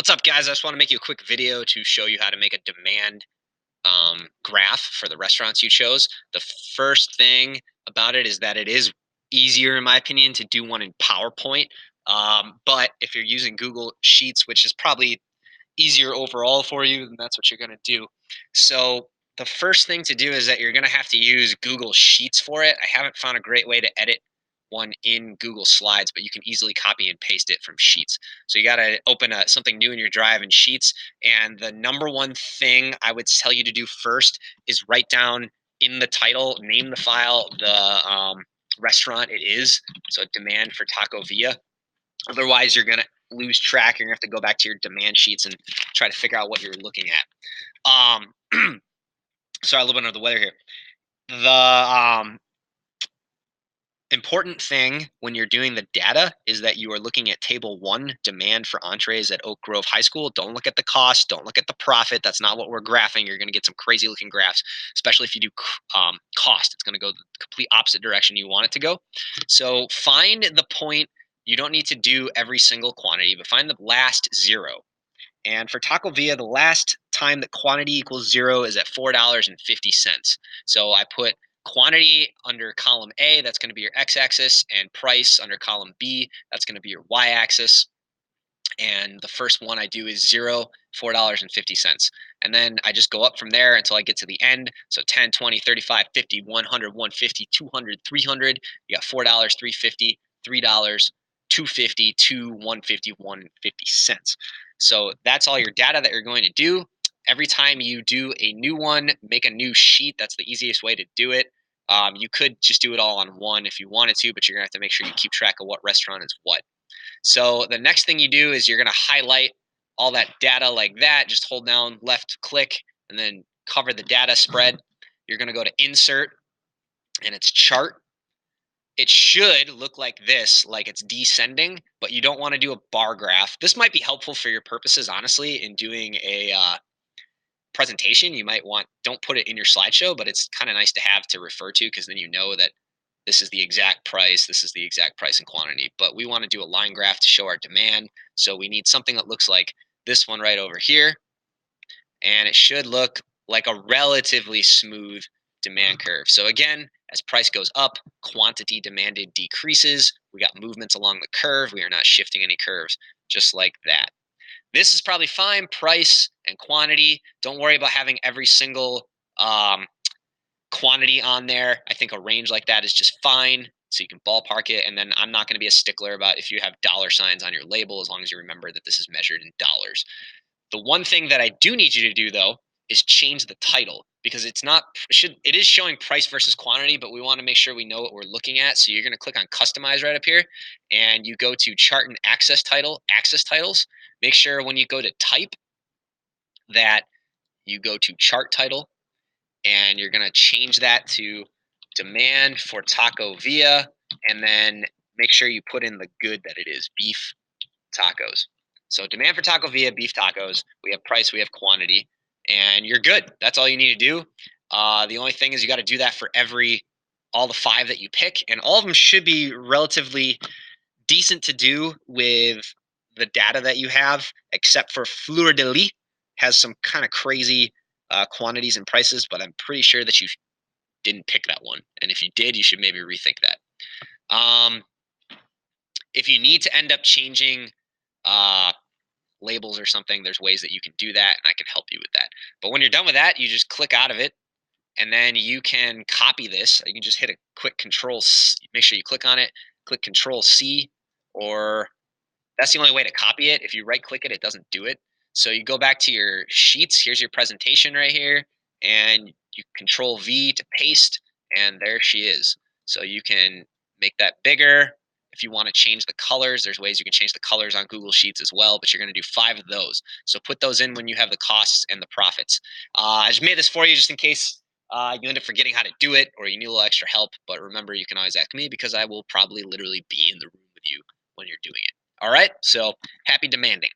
What's up, guys? I just want to make you a quick video to show you how to make a demand graph for the restaurants you chose. The first thing about it is that it is easier, in my opinion, to do one in PowerPoint. But if you're using Google Sheets, which is probably easier overall for you, then that's what you're going to do. So the first thing to do is that you're going to have to use Google Sheets for it. I haven't found a great way to edit one in Google Slides, but you can easily copy and paste it from Sheets. So you got to open something new in your drive in Sheets. And the number one thing I would tell you to do first is write down in the title, name the file, the restaurant it is. So demand for Taco Villa. Otherwise, you're going to lose track. You're going to have to go back to your demand sheets and try to figure out what you're looking at. Sorry, a little bit under the weather here. The important thing when you're doing the data is that you are looking at table 1, demand for entrees at Oak Grove High School. Don't look at the cost. Don't look at the profit. That's not what we're graphing. You're going to get some crazy looking graphs, especially if you do cost. It's going to go the complete opposite direction you want it to go. So find the point. You don't need to do every single quantity, but find the last zero. And for Taco Villa, the last time that quantity equals 0 is at $4.50. So I put quantity under column A, that's going to be your x-axis, and price under column B, that's going to be your y-axis. And the first one I do is 0, $4.50. And then I just go up from there until I get to the end. So 10, 20, 35, 50, 100, 150, 200, 300. You got $4, 350, $3, 250, 2, 150, 150 cents. So that's all your data that you're going to do. Every time you do a new one, make a new sheet. That's the easiest way to do it. You could just do it all on one if you wanted to, but you're going to have to make sure you keep track of what restaurant is what. So the next thing you do is you're going to highlight all that data like that. Just hold down left click and then cover the data spread. You're going to go to insert and it's chart. It should look like this, like it's descending, but you don't want to do a bar graph. This might be helpful for your purposes, honestly, in doing a presentation. You might want, don't put it in your slideshow, but it's kind of nice to have to refer to because then you know that this is the exact price, this is the exact price and quantity. But we want to do a line graph to show our demand. So we need something that looks like this one right over here. And it should look like a relatively smooth demand curve. So again, as price goes up, quantity demanded decreases. We got movements along the curve. We are not shifting any curves, just like that. This is probably fine, price and quantity. Don't worry about having every single quantity on there. I think a range like that is just fine. So you can ballpark it. And then I'm not going to be a stickler about if you have dollar signs on your label, as long as you remember that this is measured in dollars. The one thing that I do need you to do, though, is change the title, because it's not, it is showing price versus quantity, but we want to make sure we know what we're looking at. So you're going to click on customize right up here and you go to chart and access titles. Make sure when you go to type that you go to chart title, and you're going to change that to demand for Taco Villa, and then make sure you put in the good that it is, beef tacos. So demand for Taco Villa, beef tacos. We have price, we have quantity, and you're good. That's all you need to do. The only thing is you got to do that for all the 5 that you pick, and all of them should be relatively decent to do with the data that you have, except for Fleur de Lis has some kind of crazy quantities and prices, but I'm pretty sure that you didn't pick that one. And if you did, you should maybe rethink that. If you need to end up changing labels or something, there's ways that you can do that, and I can help you with that. But when you're done with that, you just click out of it, and then you can copy this. You can just hit a quick Control C. Make sure you click on it, click Control C, or that's the only way to copy it. If you right click it, it doesn't do it. So you go back to your sheets. Here's your presentation right here, and you Control V to paste, and there she is. So you can make that bigger. If you want to change the colors, there's ways you can change the colors on Google Sheets as well, but you're going to do 5 of those. So put those in when you have the costs and the profits. I just made this for you just in case you end up forgetting how to do it or you need a little extra help. But remember, you can always ask me because I will probably literally be in the room with you when you're doing it. All right, so happy demanding.